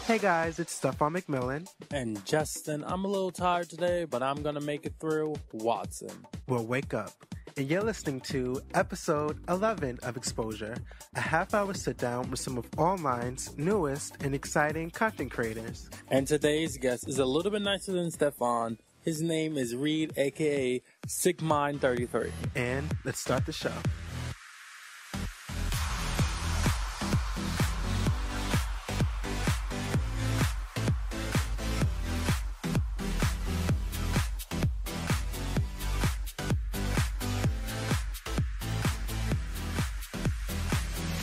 Hey guys, it's Stefan McMillan. And Justin, I'm a little tired today, but I'm gonna make it through. Watson. Well, wake up. And you're listening to episode 11 of Exposure, a half-hour sit-down with some of online's newest and exciting content creators. And today's guest is a little bit nicer than Stefan. His name is Reed, aka Sickmind33. And let's start the show.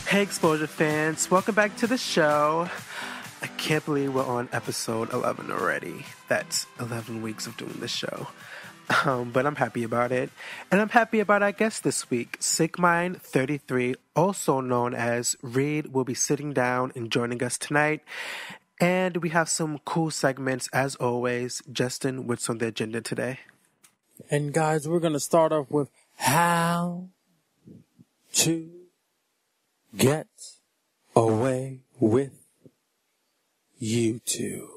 Hey Exposure fans, welcome back to the show. I can't believe we're on episode 11 already. That's 11 weeks of doing this show. But I'm happy about it. And I'm happy about our guest this week, Sickmind33, also known as Reed, will be sitting down and joining us tonight. And we have some cool segments as always. Justin, what's on the agenda today? And guys, we're going to start off with how to get away with YouTube.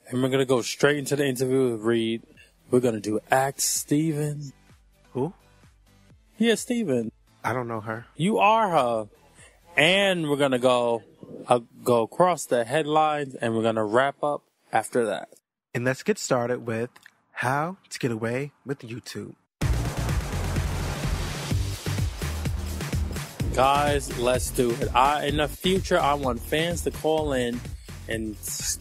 And we're going to go straight into the interview with Reed. We're going to do Ask Steven. Who? Yeah, Steven. I don't know her. You are her. And we're going to go across the headlines and we're going to wrap up after that. And let's get started with how to get away with YouTube. Guys, let's do it. In the future, I want fans to call in and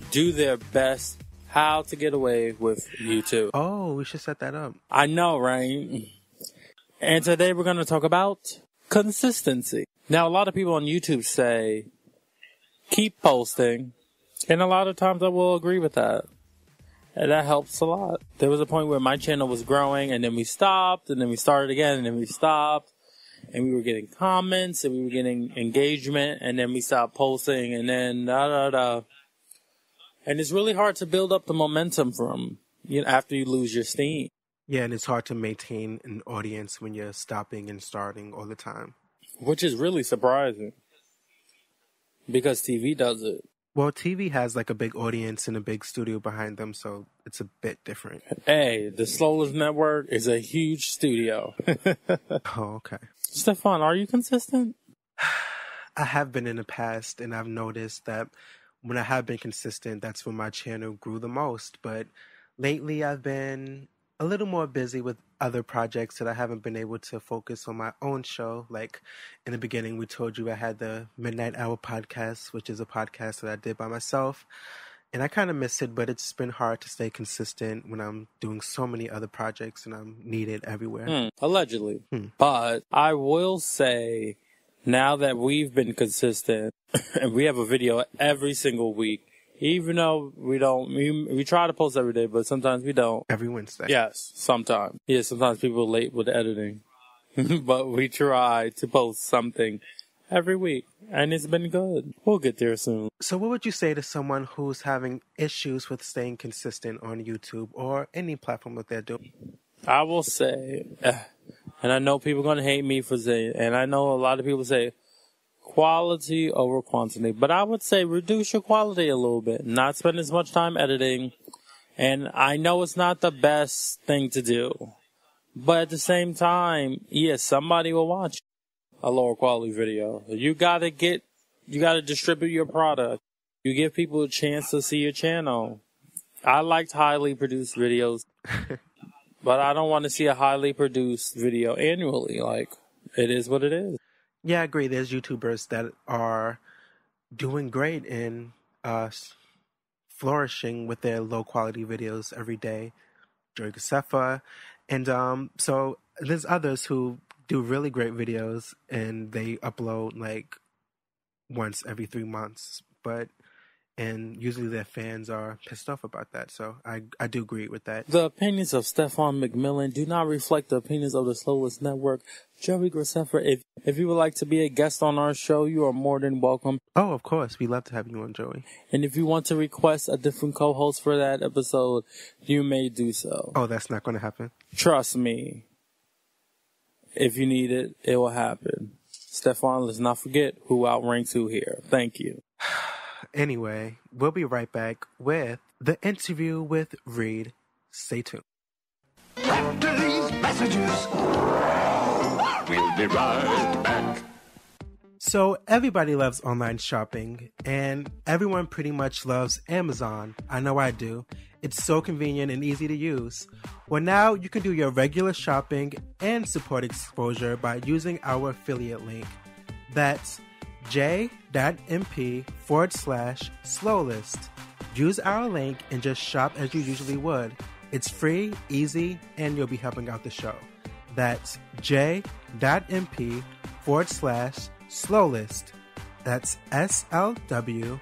do their best how to get away with YouTube. Oh, we should set that up. I know, right? And today we're going to talk about consistency. Now, a lot of people on YouTube say, keep posting. And a lot of times I will agree with that. And that helps a lot. There was a point where my channel was growing and then we stopped and then we started again and then we stopped. And we were getting comments, and we were getting engagement, and then we stopped posting, and then And it's really hard to build up the momentum from, after you lose your steam. Yeah, and it's hard to maintain an audience when you're stopping and starting all the time. Which is really surprising. Because TV does it. Well, TV has like a big audience and a big studio behind them, so it's a bit different. Hey, the Slowlist Network is a huge studio. Oh, okay. Stefan, are you consistent? I have been in the past, and I've noticed that when I have been consistent, that's when my channel grew the most. But lately, I've been a little more busy with other projects that I haven't been able to focus on my own show. Like in the beginning, we told you I had the Midnight Hour podcast, which is a podcast that I did by myself. And I kind of miss it, but it's been hard to stay consistent when I'm doing so many other projects and I'm needed everywhere. Allegedly. But I will say, now that we've been consistent, and we have a video every single week, even though we try to post every day, but sometimes we don't. Every Wednesday. Yes, sometimes. Yeah, sometimes people are late with editing. But we try to post something every week, and it's been good. We'll get there soon. So what would you say to someone who's having issues with staying consistent on YouTube or any platform that they're doing? I will say, and I know people are going to hate me for saying it, and I know a lot of people say quality over quantity, but I would say reduce your quality a little bit, not spend as much time editing. And I know it's not the best thing to do, but at the same time, yes, somebody will watch a lower quality video. You gotta distribute your product. You give people a chance to see your channel. I liked highly produced videos, but I don't want to see a highly produced video annually. Like, it is what it is. Yeah, I agree. There's YouTubers that are doing great and flourishing with their low quality videos every day. Joey Gasefa. And so there's others who do really great videos and they upload like once every 3 months, and usually their fans are pissed off about that. So I do agree with that. The opinions of Stefan McMillan do not reflect the opinions of the Slowlist Network. Joey Gasefa, if you would like to be a guest on our show, you are more than welcome. Oh, of course. We love to have you on, Joey. And if you want to request a different co-host for that episode, you may do so. Oh, that's not going to happen? Trust me. If you need it, it will happen. Stefan, let's not forget who outranks who here. Thank you. Anyway, we'll be right back with the interview with Reed. Stay tuned. After these messages, we'll be right back. So everybody loves online shopping, and everyone pretty much loves Amazon. I know I do. It's so convenient and easy to use. Well, now you can do your regular shopping and support exposure by using our affiliate link. That's j.mp/Slowlist. Use our link and just shop as you usually would. It's free, easy, and you'll be helping out the show. That's j.mp/Slowlist. That's SLWLIST.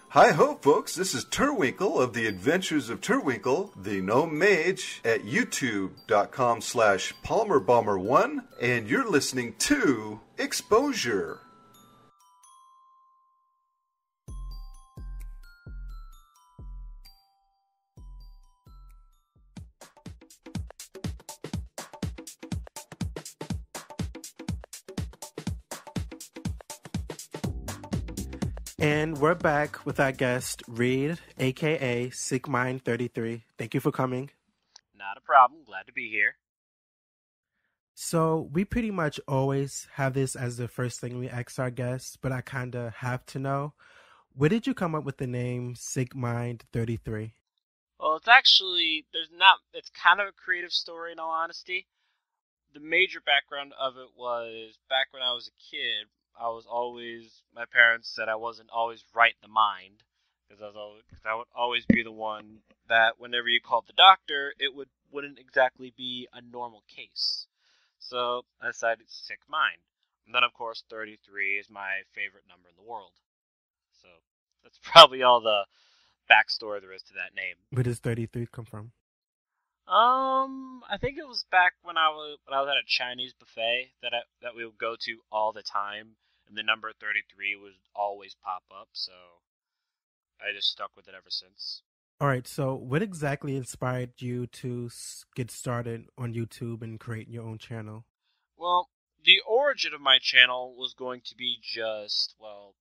Hi ho, folks. This is Turwinkle of the Adventures of Turwinkle, the Gnome Mage, at youtube.com/PalmerBomber1, and you're listening to Exposure. And we're back with our guest, Reed, aka Sickmind33. Thank you for coming. Not a problem. Glad to be here. So we pretty much always have this as the first thing we ask our guests, but I kind of have to know, where did you come up with the name Sickmind33? Well, it's kind of a creative story in all honesty. The major background of it was back when I was a kid, my parents said I wasn't always right in the mind, because I would always be the one that whenever you called the doctor, it wouldn't exactly be a normal case. So I decided sick mind. And then, of course, 33 is my favorite number in the world. So that's probably all the backstory there is to that name. Where does 33 come from? I think it was back when I was at a Chinese buffet that we would go to all the time, and the number 33 would always pop up, so I just stuck with it ever since. All right, so what exactly inspired you to get started on YouTube and create your own channel? Well, the origin of my channel was going to be so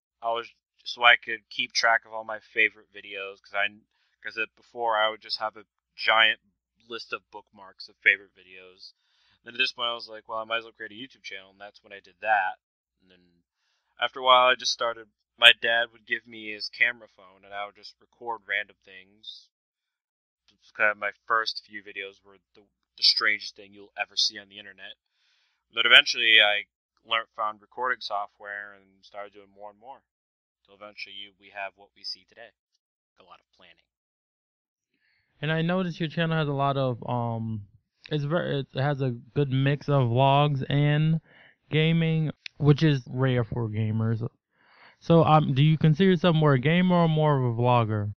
I could keep track of all my favorite videos, because before I would just have a giant list of bookmarks of favorite videos. Then at this point I was like, well, I might as well create a YouTube channel, and that's when I did that. And then after a while I just started, my dad would give me his camera phone and I would just record random things. Kind of my first few videos were the strangest thing you'll ever see on the internet. But eventually I found recording software and started doing more and more. Till eventually we have what we see today. A lot of planning. And I noticed your channel has a lot of it has a good mix of vlogs and gaming, which is rare for gamers. So do you consider yourself more a gamer or more of a vlogger?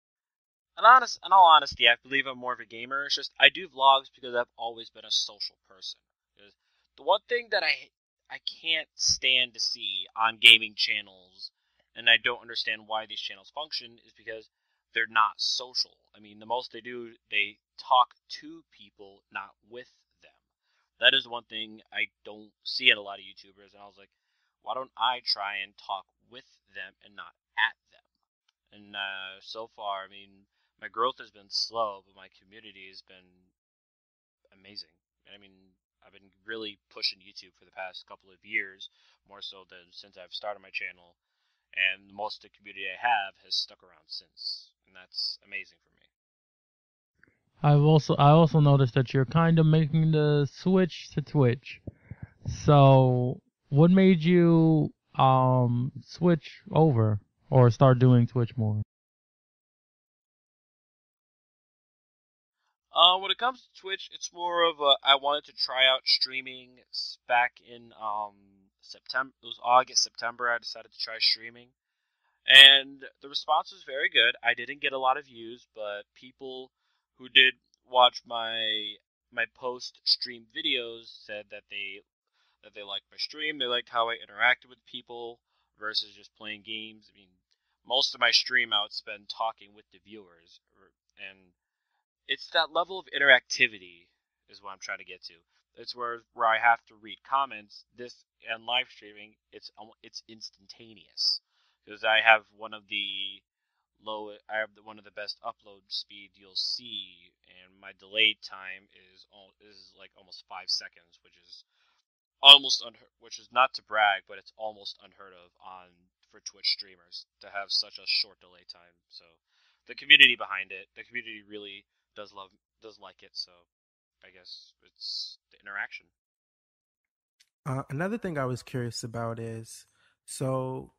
In all honesty, I believe I'm more of a gamer. It's just I do vlogs because I've always been a social person. Because the one thing that I can't stand to see on gaming channels, and I don't understand why these channels function, is because they're not social. I mean, the most they do, they talk to people, not with them. That is one thing I don't see in a lot of YouTubers, and I was like, why don't I try and talk with them and not at them? And so far, I mean, my growth has been slow, but my community has been amazing. I mean, I've been really pushing YouTube for the past couple of years, more so than since I've started my channel, and most of the community I have has stuck around since, and that's amazing for me. I also noticed that you're kind of making the switch to Twitch. So, what made you switch over or start doing Twitch more? When it comes to Twitch, it's more of I wanted to try out streaming back in September. It was August, September. I decided to try streaming, and the response was very good. I didn't get a lot of views, but people who did watch my post stream videos said that they liked my stream. They liked how I interacted with people versus just playing games. I mean, most of my stream I would spend talking with the viewers, and it's that level of interactivity is what I'm trying to get to. It's where I have to read comments. This and live streaming, it's instantaneous because I have one of the one of the best upload speed you'll see, and my delay time is like almost 5 seconds, which is not to brag, but it's almost unheard of for Twitch streamers to have such a short delay time. So the community behind it, the community really does like it. So I guess it's the interaction. Another thing I was curious about is, so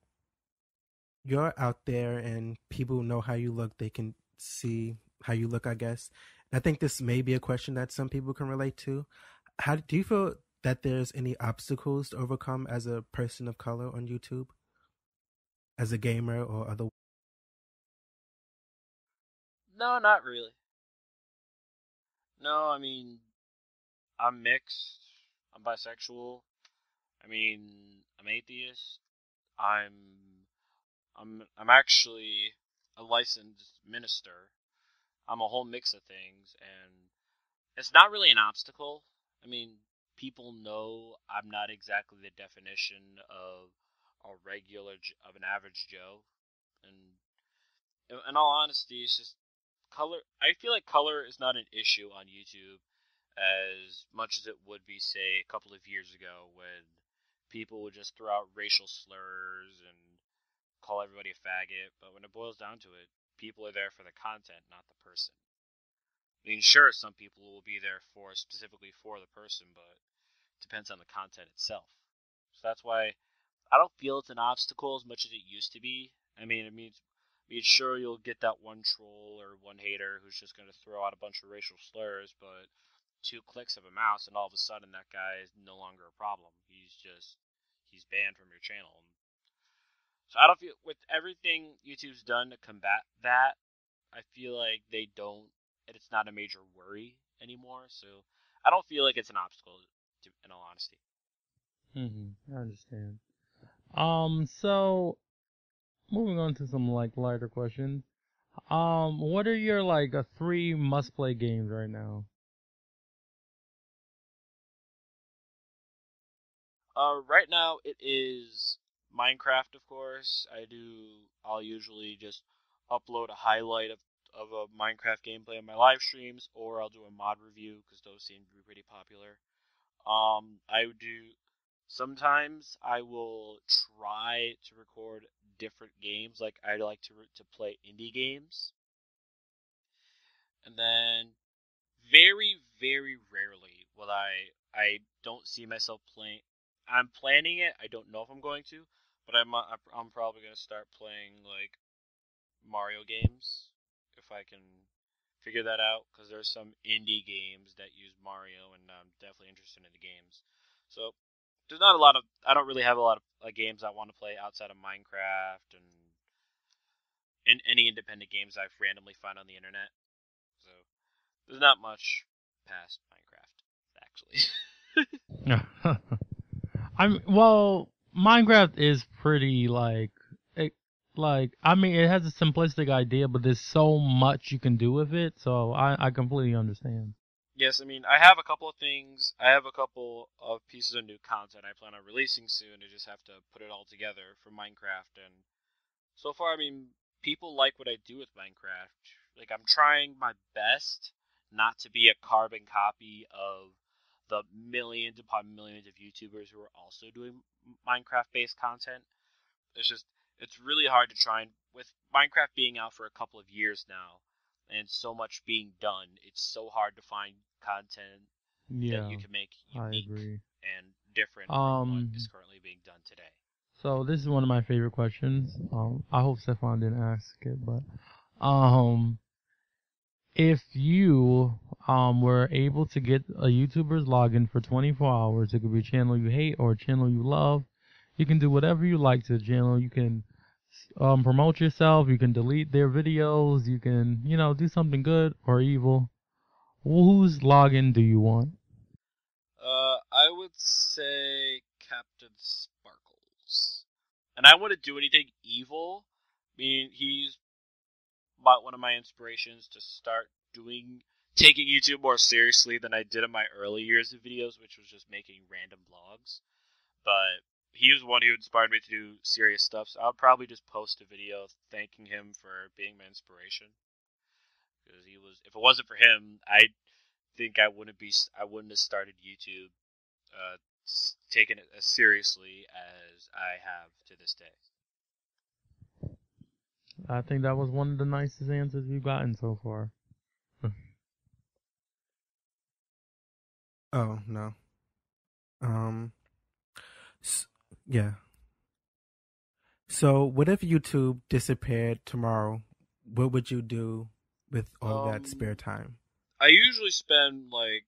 you're out there and people know how you look. They can see how you look, I guess. And I think this may be a question that some people can relate to. How do you feel that there's any obstacles to overcome as a person of color on YouTube? As a gamer or other? No, not really. No, I mean, I'm mixed. I'm bisexual. I mean, I'm atheist. I'm actually a licensed minister. I'm a whole mix of things, and it's not really an obstacle. I mean, people know I'm not exactly the definition of an average Joe, and in all honesty, it's just color. I feel like color is not an issue on YouTube as much as it would be, say, a couple of years ago when people would just throw out racial slurs and call everybody a faggot. But when it boils down to it, people are there for the content, not the person. I mean, sure, some people will be there specifically for the person, but it depends on the content itself. So that's why I don't feel it's an obstacle as much as it used to be. I mean, sure, you'll get that one troll or one hater who's just going to throw out a bunch of racial slurs, but 2 clicks of a mouse, and all of a sudden that guy is no longer a problem. He's banned from your channel. So I don't feel, with everything YouTube's done to combat that, I feel like it's not a major worry anymore. So I don't feel like it's an obstacle, in all honesty. I understand. So moving on to some like lighter questions. What are your like 3 must-play games right now? Right now it is Minecraft, of course. I'll usually just upload a highlight of a Minecraft gameplay on my live streams, or I'll do a mod review because those seem to be pretty popular. Sometimes I will try to record different games. Like I like to play indie games, and then very, very rarely will I don't see myself playing. I'm planning it. I don't know if I'm going to, but I'm probably going to start playing like Mario games if I can figure that out, because there's some indie games that use Mario, and I'm definitely interested in the games. So there's not a lot of. I don't really have a lot of games I want to play outside of Minecraft and any independent games I've randomly found on the internet. So there's not much past Minecraft, actually. Minecraft is pretty I mean, it has a simplistic idea, but there's so much you can do with it, so I completely understand. Yes, I mean, I have a couple of things. I have a couple of pieces of new content I plan on releasing soon. I just have to put it all together for Minecraft, and so far, I mean, people like what I do with Minecraft. Like, I'm trying my best not to be a carbon copy of the millions upon millions of YouTubers who are also doing Minecraft-based content. It's really hard to try and, with Minecraft being out for a couple of years now, and so much being done, it's so hard to find content that you can make unique and different from what is currently being done today. So this is one of my favorite questions. I hope Stefan didn't ask it, but if you were able to get a YouTuber's login for 24 hours, it could be a channel you hate or a channel you love. You can do whatever you like to the channel. You can promote yourself. You can delete their videos. You can, do something good or evil. Whose login do you want? I would say Captain Sparkles. And I wouldn't do anything evil. I mean, he's one of my inspirations to start doing taking YouTube more seriously than I did in my early years of videos, which was just making random vlogs. But he was the one who inspired me to do serious stuff, so I'll probably just post a video thanking him for being my inspiration. Because he was, if it wasn't for him, I think I wouldn't have started YouTube, taking it as seriously as I have to this day. I think that was one of the nicest answers we've gotten so far. Oh no. Yeah. So, what if YouTube disappeared tomorrow? What would you do with all that spare time? I usually spend like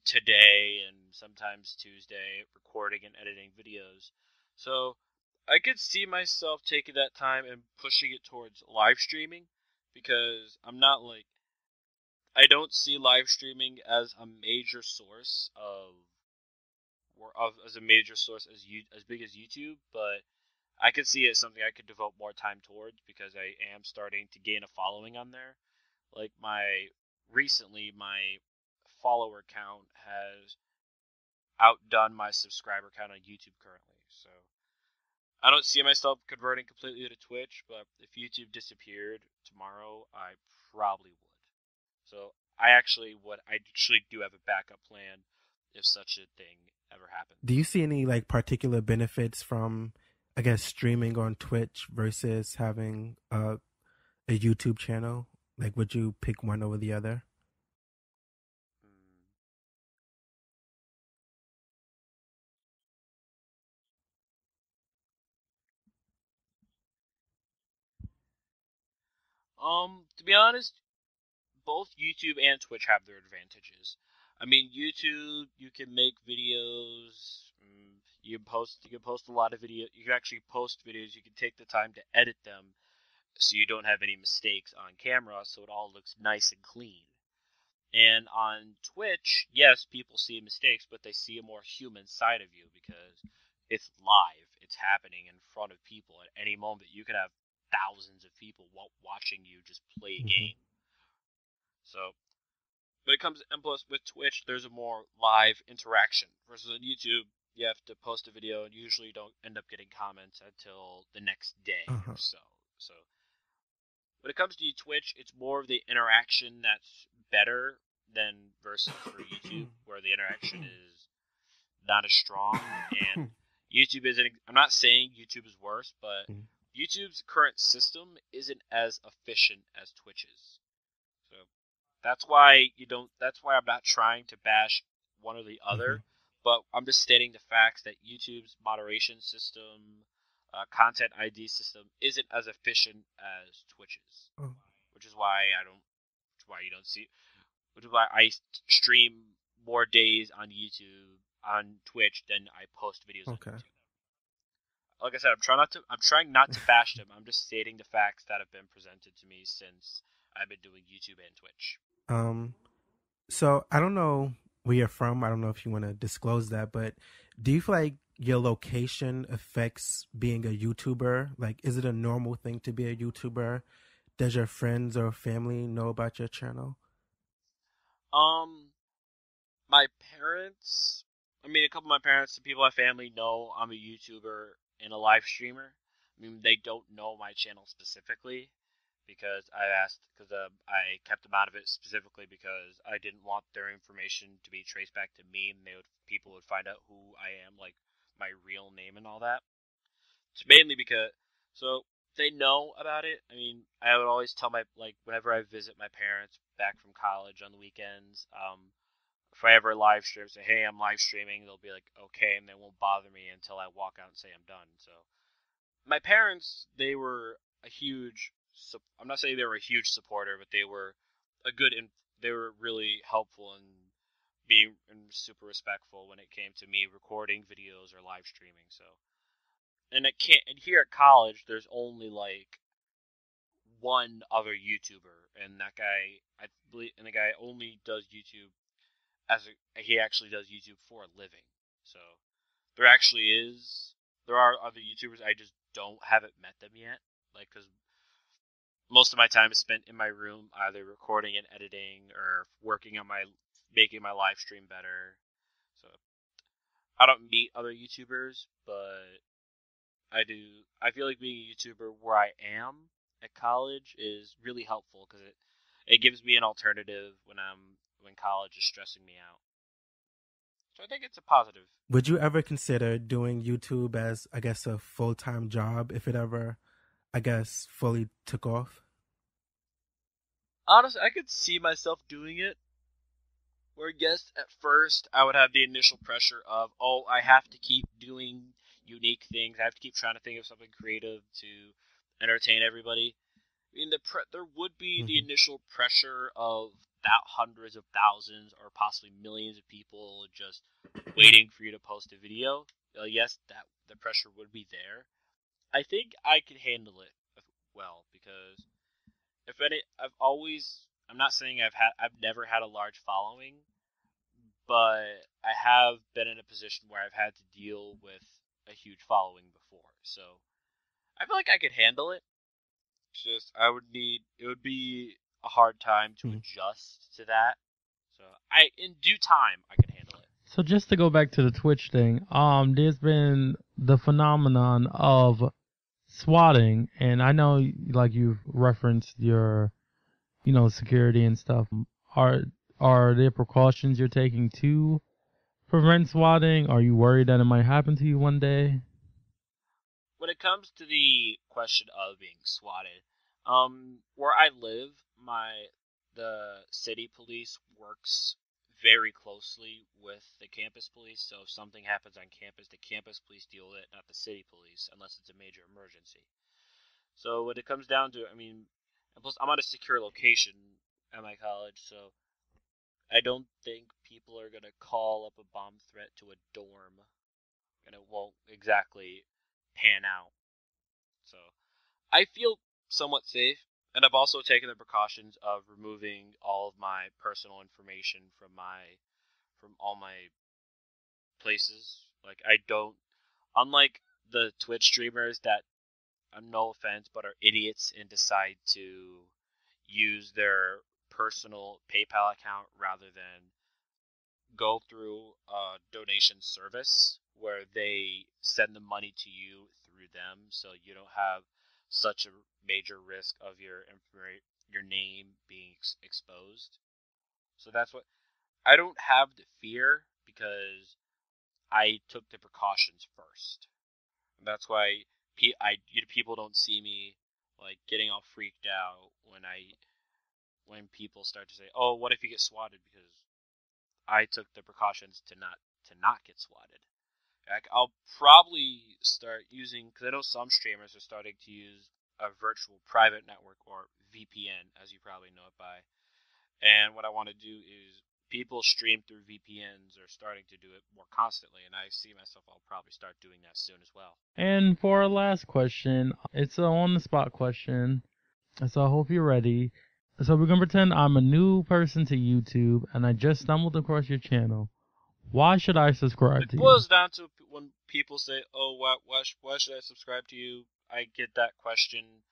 today and sometimes Tuesday recording and editing videos. So I could see myself taking that time and pushing it towards live streaming, because I don't see live streaming as a major source as big as YouTube, but I could see it as something I could devote more time towards, because I am starting to gain a following on there. Like recently my follower count has outdone my subscriber count on YouTube currently. So I don't see myself converting completely to Twitch, but if YouTube disappeared tomorrow, I probably would. So I actually do have a backup plan if such a thing ever happens. Do you see any like particular benefits from, I guess, streaming on Twitch versus having a YouTube channel? Like, would you pick one over the other? To be honest, both YouTube and Twitch have their advantages. I mean, YouTube, you can make videos. You can post a lot of video. You can actually post videos. You can take the time to edit them, so you don't have any mistakes on camera, so it all looks nice and clean. And on Twitch, yes, people see mistakes, but they see a more human side of you, because it's live. It's happening in front of people. At any moment, you could have thousands of people watching you just play a game. So, when it comes, and plus with Twitch, there's a more live interaction. Versus on YouTube, you have to post a video, and usually don't end up getting comments until the next day or so. So, when it comes to Twitch, it's more of the interaction that's better than versus for YouTube, where the interaction is not as strong. And YouTube isn't. I'm not saying YouTube is worse, but YouTube's current system isn't as efficient as Twitch's. So that's why I'm not trying to bash one or the other, but I'm just stating the facts that YouTube's moderation system, content ID system, isn't as efficient as Twitch's. Which is why I stream more days on Twitch than I post videos on YouTube. Like I said, I'm trying not to bash them. I'm just stating the facts that have been presented to me since I've been doing YouTube and Twitch. So I don't know where you're from. I don't know if you want to disclose that, but do you feel like your location affects being a YouTuber? Like, is it a normal thing to be a YouTuber? Does your friends or family know about your channel? My parents, a couple of my parents and people in my family know I'm a YouTuber and a live streamer. They don't know my channel specifically, because I kept them out of it specifically because I didn't want their information to be traced back to me, and people would find out who I am, like my real name and all that. It's mainly because, so they know about it. I would always tell whenever I visit my parents back from college on the weekends, if I ever live stream, say, hey, I'm live streaming, they'll be like, okay, and they won't bother me until I walk out and say I'm done. So my parents, they were a huge, I'm not saying they were a huge supporter, but they were they were really helpful and being super respectful when it came to me recording videos or live streaming. So, and here at college, there's only like one other YouTuber, and that guy, I believe, and the guy only does YouTube he actually does YouTube for a living. So there are other YouTubers, I just haven't met them yet. Because most of my time is spent in my room, either recording and editing or working on making my live stream better. So I don't meet other YouTubers, but I do. I feel like being a YouTuber where I am at college is really helpful because it gives me an alternative when college is stressing me out. So I think it's a positive. Would you ever consider doing YouTube as, I guess, a full-time job if it ever, I guess, fully took off? Honestly, I could see myself doing it. Where, yes, at first I would have the initial pressure of, oh, I have to keep doing unique things. I have to keep trying to think of something creative to entertain everybody. I mean, there would be the initial pressure of hundreds of thousands or possibly millions of people just waiting for you to post a video. Yes, that the pressure would be there. I think I could handle it well because I'm not saying I've never had a large following, but I have been in a position where I've had to deal with a huge following before. So I feel like I could handle it. It's just it would be a hard time to adjust to that. So in due time, I could handle it. So just to go back to the Twitch thing, there's been the phenomenon of swatting, and I know, like, you've referenced your, security and stuff. Are there precautions you're taking to prevent swatting? Are you worried that it might happen to you one day? When it comes to the question of being swatted, where I live, the city police works very closely with the campus police. So if something happens on campus, the campus police deal with it, not the city police, unless it's a major emergency. So when it comes down to, and plus I'm at a secure location at my college, so I don't think people are gonna call up a bomb threat to a dorm, and it won't exactly pan out. So I feel somewhat safe, and I've also taken the precautions of removing all of my personal information from all my places. Like, I don't, unlike the Twitch streamers that, no offense, but are idiots and decide to use their personal PayPal account rather than go through a donation service where they send the money to you through them, so you don't have such a major risk of your name being exposed. So that's what I don't have the fear because I took the precautions first. And that's why people don't see me like getting all freaked out when people start to say, "Oh, what if you get swatted?" Because I took the precautions to not get swatted. Like, I'll probably start using, because I know some streamers are starting to use a virtual private network, or VPN, as you probably know it by. And what I want to do is, people stream through VPNs are starting to do it more constantly, and I see myself, I'll probably start doing that soon as well. And for our last question, it's an on-the-spot question, so I hope you're ready. So we're going to pretend I'm a new person to YouTube, and I just stumbled across your channel. Why should I subscribe to It you? boils down to when people say, "Oh, why should I subscribe to you?" I get that question.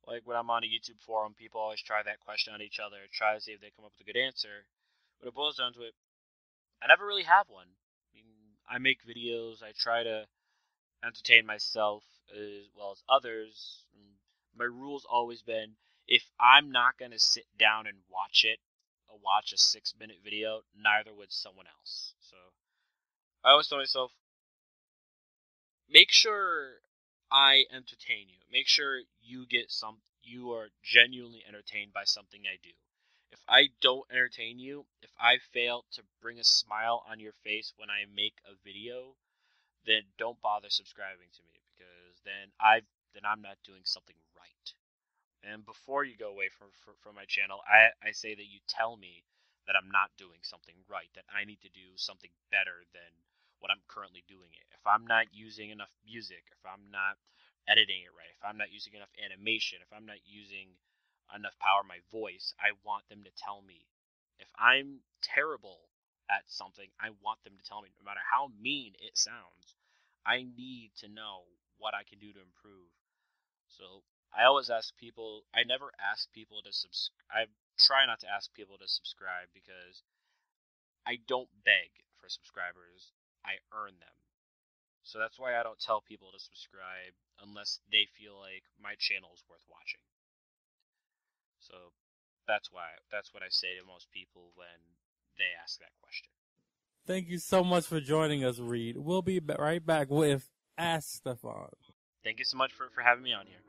Like, when I'm on a YouTube forum, people always try that question on each other, try to see if they come up with a good answer. But it boils down to it, I never really have one. I make videos, I try to entertain myself as well as others. My rule's always been, if I'm not going to sit down and watch a 6-minute video, neither would someone else. So I always tell myself, make sure I entertain you. Make sure you are genuinely entertained by something I do. If I don't entertain you, if I fail to bring a smile on your face when I make a video, then don't bother subscribing to me, because then I'm not doing something right. And before you go away from my channel, I say that you tell me that I'm not doing something right, that I need to do something better than what I'm currently doing it. If I'm not using enough music, if I'm not editing it right, if I'm not using enough animation, if I'm not using enough power in my voice, I want them to tell me. If I'm terrible at something, I want them to tell me, no matter how mean it sounds. I need to know what I can do to improve. So I always ask people. I never ask people to subscribe. I try not to ask people to subscribe because I don't beg for subscribers. I earn them. So that's why I don't tell people to subscribe unless they feel like my channel is worth watching. So that's what I say to most people when they ask that question. Thank you so much for joining us, Reed. We'll be right back with Ask Stefan. Thank you so much for having me on here.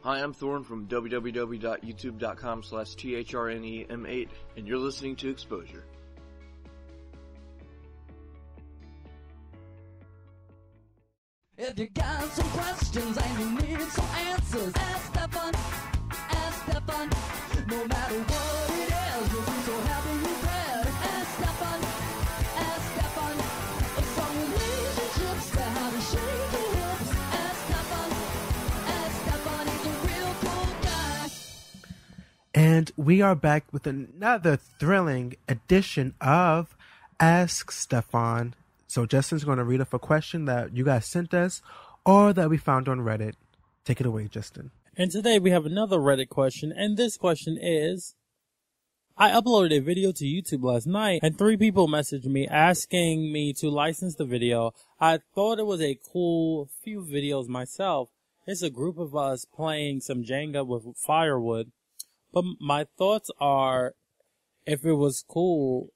Hi, I'm Thorne from www.youtube.com/THRNEM8, and you're listening to Exposure. If you got some questions and you need some answers, ask Stefan, ask Stefan. No matter what it is, you'll be so happy you read. Ask Stefan, from relationships to how to shake your hips. Ask Stefan, he's a real cool guy. And we are back with another thrilling edition of Ask Stefan. So Justin's going to read off a question that you guys sent us or that we found on Reddit. Take it away, Justin. And today we have another Reddit question, and this question is, I uploaded a video to YouTube last night, and 3 people messaged me asking me to license the video. I thought it was a cool few videos myself. It's a group of us playing some Jenga with firewood. But my thoughts are, if it was cool,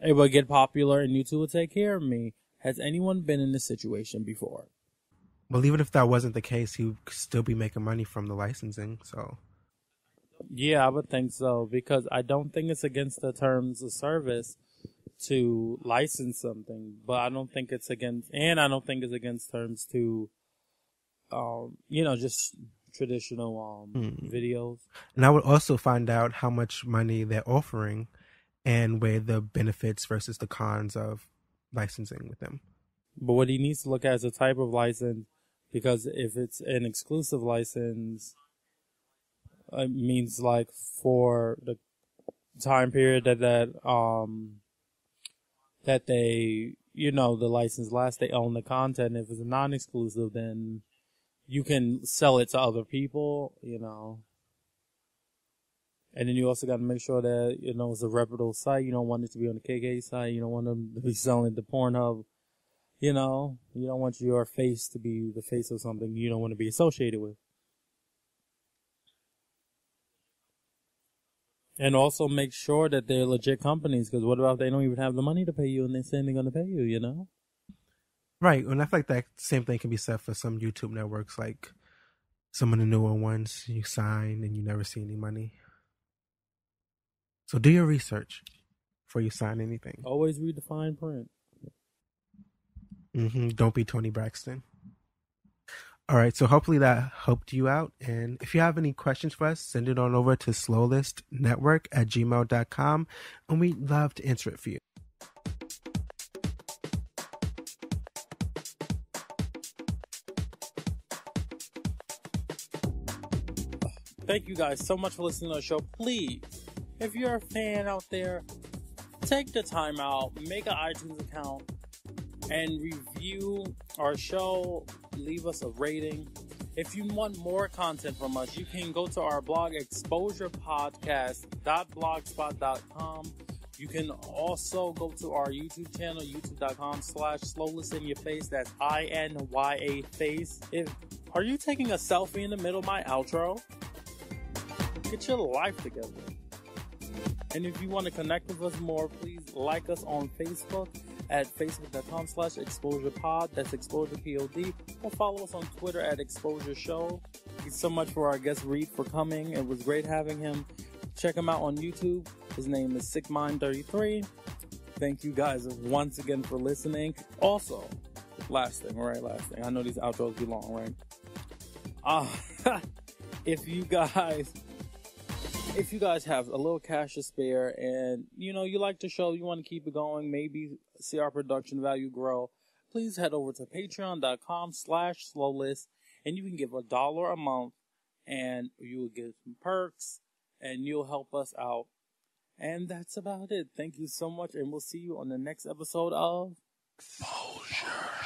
it would get popular and YouTube would take care of me. Has anyone been in this situation before? Well, even if that wasn't the case, he would still be making money from the licensing, so. Yeah, I would think so, because I don't think it's against the terms of service to license something, but I don't think it's against terms to, just traditional videos. And I would also find out how much money they're offering and weigh the benefits versus the cons of licensing with them. But what he needs to look at is the type of license, because if it's an exclusive license, it means like for the time period that they, the license lasts, they own the content. If it's a non-exclusive, then you can sell it to other people, And then you also got to make sure that, it's a reputable site. You don't want it to be on the KK site. You don't want them to be selling it to Pornhub. You don't want your face to be the face of something you don't want to be associated with. And also make sure that they're legit companies, because what about if they don't even have the money to pay you and they're saying they're going to pay you, Right, and I feel like that same thing can be said for some YouTube networks, like some of the newer ones you sign and you never see any money. So do your research before you sign anything. Always read the fine print. Don't be Tony Braxton. All right, so hopefully that helped you out. And if you have any questions for us, send it on over to slowlistnetwork@gmail.com, and we'd love to answer it for you. Thank you guys so much for listening to the show. Please, if you're a fan out there, take the time out, make an iTunes account, and review our show. Leave us a rating. If you want more content from us, you can go to our blog, exposurepodcast.blogspot.com. You can also go to our YouTube channel, youtube.com/slowlistinyourface. That's INYA face. Are you taking a selfie in the middle of my outro? Get your life together. And if you want to connect with us more, please like us on Facebook at facebook.com/exposurepod. That's exposurepod. Or follow us on Twitter at Exposure Show. Thank you so much for our guest Reed for coming. It was great having him. Check him out on YouTube. His name is Sickmind33. Thank you guys once again for listening. Also, last thing. I know these outros be long, right? If you guys have a little cash to spare and, you like the show, you want to keep it going, maybe see our production value grow, please head over to patreon.com/slowlist, and you can give $1 a month and you will get some perks and you'll help us out. And that's about it. Thank you so much, and we'll see you on the next episode of Exposure.